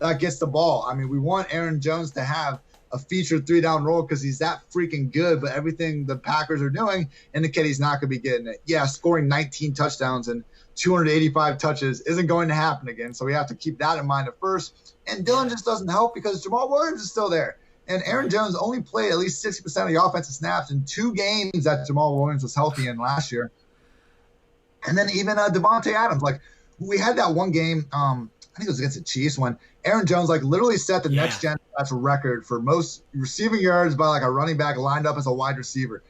that gets the ball. I mean, we want Aaron Jones to have a featured 3-down role because he's that freaking good, but everything the Packers are doing indicate he's not going to be getting it. Yeah, scoring 19 touchdowns and 285 touches isn't going to happen again, so we have to keep that in mind at first. And Dillon just doesn't help because Jamal Williams is still there. And Aaron Jones only played at least 60% of the offensive snaps in 2 games that Jamal Williams was healthy in last year. And then even Devontae Adams. Like, we had that one game, I think it was against the Chiefs, when Aaron Jones literally set the next-gen record for most receiving yards by a running back lined up as a wide receiver.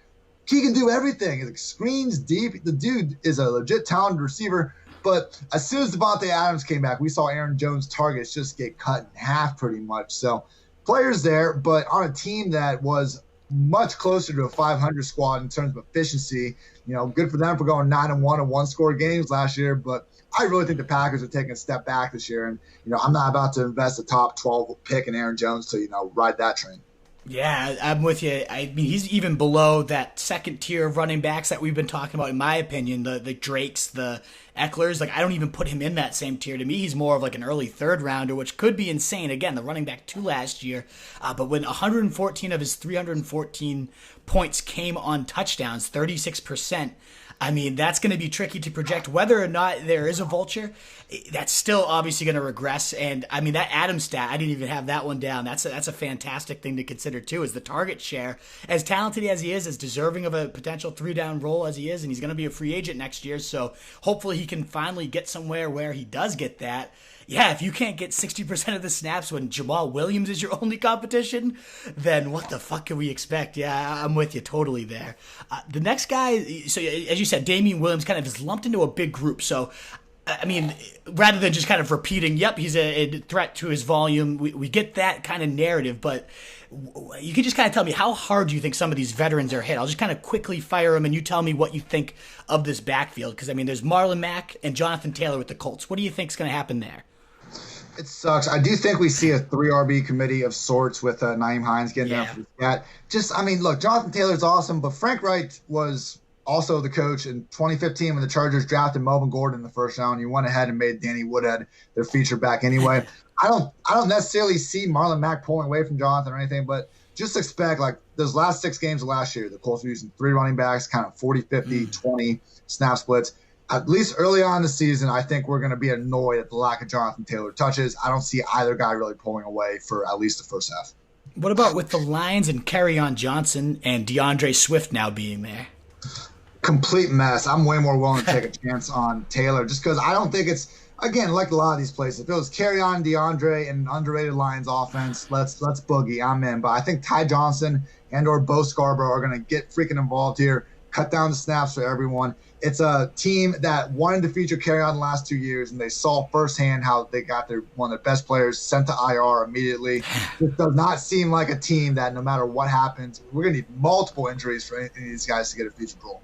He can do everything. He screens deep. The dude is a legit talented receiver. But as soon as Devontae Adams came back, we saw Aaron Jones' targets just get cut in half pretty much. So players there, but on a team that was much closer to a 500 squad in terms of efficiency. Good for them for going 9-1 and one-score games last year, but I really think the Packers are taking a step back this year, and I'm not about to invest a top 12 pick in Aaron Jones to ride that train. Yeah, I'm with you. I mean, he's even below that second tier of running backs that we've been talking about, in my opinion, the Drakes, the Ecklers. I don't even put him in that same tier. To me, he's more of an early third rounder, which could be insane. Again, the running back 2 last year. But when 114 of his 314 points came on touchdowns, 36%, I mean, that's going to be tricky to project. Whether or not there is a vulture, that's still obviously going to regress. And, I mean, that Adams stat, I didn't even have that one down. That's a fantastic thing to consider, too, is the target share. As talented as he is, as deserving of a potential 3-down role as he is, and he's going to be a free agent next year, so hopefully he can finally get somewhere where he does get that. Yeah, if you can't get 60% of the snaps when Jamal Williams is your only competition, then what the fuck can we expect? Yeah, I'm with you totally there. The next guy, so as you said, Damien Williams kind of is lumped into a big group. So, I mean, rather than just kind of repeating, yep, he's a threat to his volume, we get that kind of narrative, but you can just kind of tell me how hard do you think some of these veterans are hit? I'll just kind of quickly fire them and you tell me what you think of this backfield. Because, I mean, there's Marlon Mack and Jonathan Taylor with the Colts. What do you think is going to happen there? It sucks. I do think we see a 3 RB committee of sorts with Nyheim Hines getting there for that. Look, Jonathan Taylor's awesome, but Frank Reich was also the coach in 2015 when the Chargers drafted Melvin Gordon in the first round. You went ahead and made Danny Woodhead their feature back anyway. I don't necessarily see Marlon Mack pulling away from Jonathan or anything, but just expect those last 6 games of last year, the Colts were using 3 running backs, kind of 40, 50, 20 snap splits. At least early on in the season, I think we're going to be annoyed at the lack of Jonathan Taylor touches. I don't see either guy really pulling away for at least the first half. What about with the Lions and Kerryon Johnson and DeAndre Swift now being there? Complete mess. I'm way more willing to take a chance on Taylor just because I don't think it's, again, like a lot of these places, if it was Kerryon, DeAndre, and underrated Lions offense, let's boogie. I'm in. But I think Ty Johnson and or Bo Scarborough are going to get freaking involved here, cut down the snaps for everyone. It's a team that wanted to feature Kerryon the last 2 years, and they saw firsthand how they got one of their best players sent to IR immediately. This does not seem like a team that no matter what happens, we're going to need multiple injuries for any of these guys to get a featured role.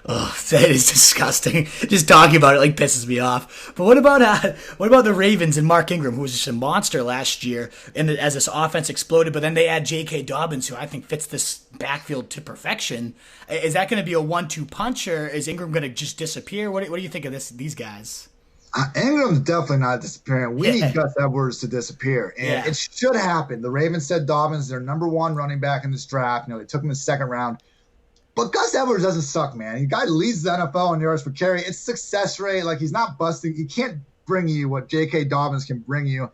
Oh, that is disgusting. Just talking about it pisses me off. But what about the Ravens and Mark Ingram, who was just a monster last year, and as this offense exploded? But then they add J.K. Dobbins, who I think fits this backfield to perfection. Is that going to be a 1-2 punch, or is Ingram going to just disappear? What do you think of these guys? Ingram's definitely not disappearing. We need Gus Edwards to disappear, and it should happen. The Ravens said Dobbins, their number 1 running back in this draft. They took him in the second round. But Gus Edwards doesn't suck, man. The guy leads the NFL in yards per carry. It's success rate. He's not busting. He can't bring you what J.K. Dobbins can bring you.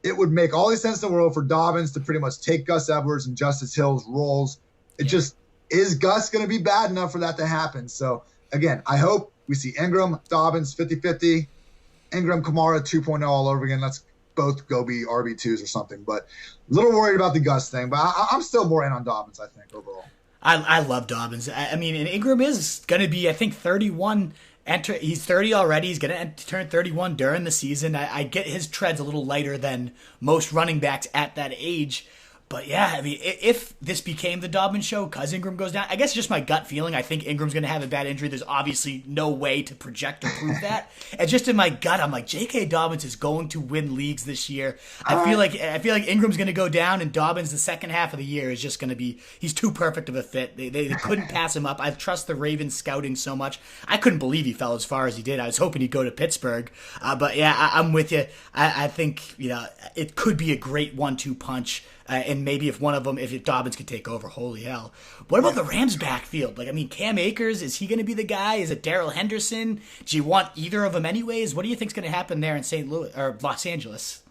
It would make all the sense in the world for Dobbins to pretty much take Gus Edwards and Justice Hill's roles. It just, is Gus going to be bad enough for that to happen? So, again, I hope we see Ingram, Dobbins, 50-50, Ingram, Kamara 2.0 all over again. Let's both go be RB2s or something. But a little worried about the Gus thing. But I'm still more in on Dobbins, I think, overall. I love Dobbins. I mean, and Ingram is going to be, I think, 31. He's 30 already. He's going to turn 31 during the season. I get his tread's a little lighter than most running backs at that age. But yeah, I mean, if this became the Dobbins show because Ingram goes down, I guess just my gut feeling, I think Ingram's going to have a bad injury. There's obviously no way to project or prove that. And just in my gut, I'm like, J.K. Dobbins is going to win leagues this year. I feel like Ingram's going to go down, and Dobbins the second half of the year is just going to be, he's too perfect of a fit. They couldn't pass him up. I trust the Ravens scouting so much. I couldn't believe he fell as far as he did. I was hoping he'd go to Pittsburgh. But yeah, I'm with you. I think, it could be a great 1-2 punch. And maybe if Dobbins could take over, holy hell. What about the Rams backfield? Cam Akers, is he going to be the guy? Is it Darrell Henderson? Do you want either of them anyways? What do you think's going to happen there in St. Louis or Los Angeles?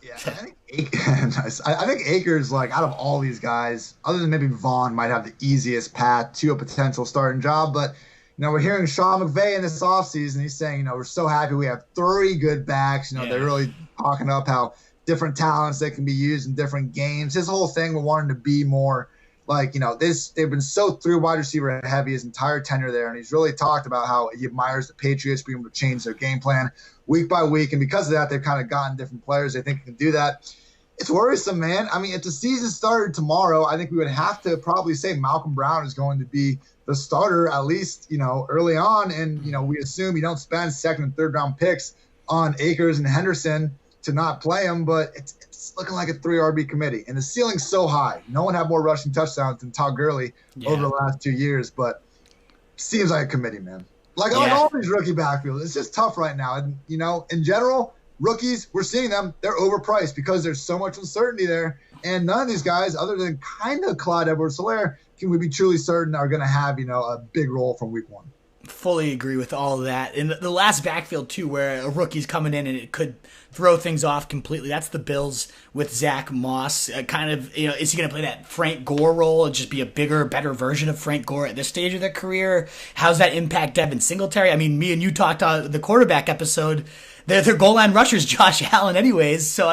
Yeah, I think Akers, out of all these guys, other than maybe Vaughn, might have the easiest path to a potential starting job. But, we're hearing Sean McVay in this offseason. He's saying, we're so happy we have 3 good backs. They're really talking up how different talents that can be used in different games. His whole thing, we wanted to be more they've been so 3 wide receiver heavy his entire tenure there. And he's really talked about how he admires the Patriots being able to change their game plan week by week. And because of that, they've kind of gotten different players. They think can do that. It's worrisome, man. If the season started tomorrow, I think we would have to probably say Malcolm Brown is going to be the starter, at least, early on. And, we assume you don't spend 2nd and 3rd round picks on Akers and Henderson to not play him, but it's looking like a 3 RB committee, and the ceiling's so high. No one had more rushing touchdowns than Todd Gurley over the last 2 years, but seems like a committee, man. Like all these rookie backfields, it's just tough right now. And in general, rookies, we're seeing them, they're overpriced because there's so much uncertainty there, and none of these guys, other than kind of Clyde Edwards-Helaire, can we be truly certain are going to have a big role from week 1. Fully agree with all of that. And the last backfield, too, where a rookie's coming in and it could throw things off completely, that's the Bills with Zach Moss. Is he going to play that Frank Gore role and just be a bigger, better version of Frank Gore at this stage of their career? How's that impact Devin Singletary? Me and you talked on the quarterback episode. Their goal line rusher's Josh Allen anyways. So,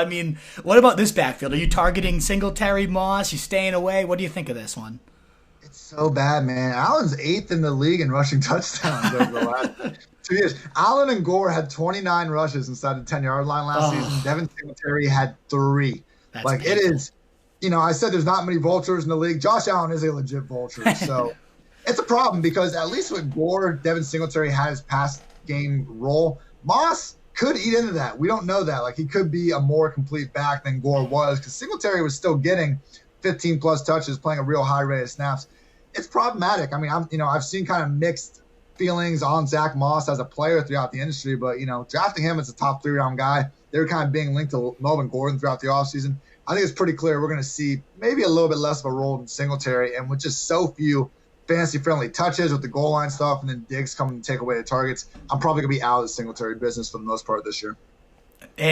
what about this backfield? Are you targeting Singletary, Moss? You staying away? What do you think of this one? So bad, man. Allen's 8th in the league in rushing touchdowns over the last 2 years. Allen and Gore had 29 rushes inside the 10-yard line last season. Devin Singletary had 3. That's painful. It is, I said there's not many vultures in the league. Josh Allen is a legit vulture. So it's a problem because at least with Gore, Devin Singletary had his pass game role. Moss could eat into that. We don't know that. He could be a more complete back than Gore was because Singletary was still getting 15-plus touches, playing a real high rate of snaps. It's problematic. I've seen kind of mixed feelings on Zach Moss as a player throughout the industry, but, drafting him as a top 3-round guy, they were kind of being linked to Melvin Gordon throughout the offseason. I think it's pretty clear we're going to see maybe a little bit less of a role than Singletary, and with just so few fantasy-friendly touches with the goal line stuff and then Diggs coming to take away the targets, I'm probably going to be out of the Singletary business for the most part this year. And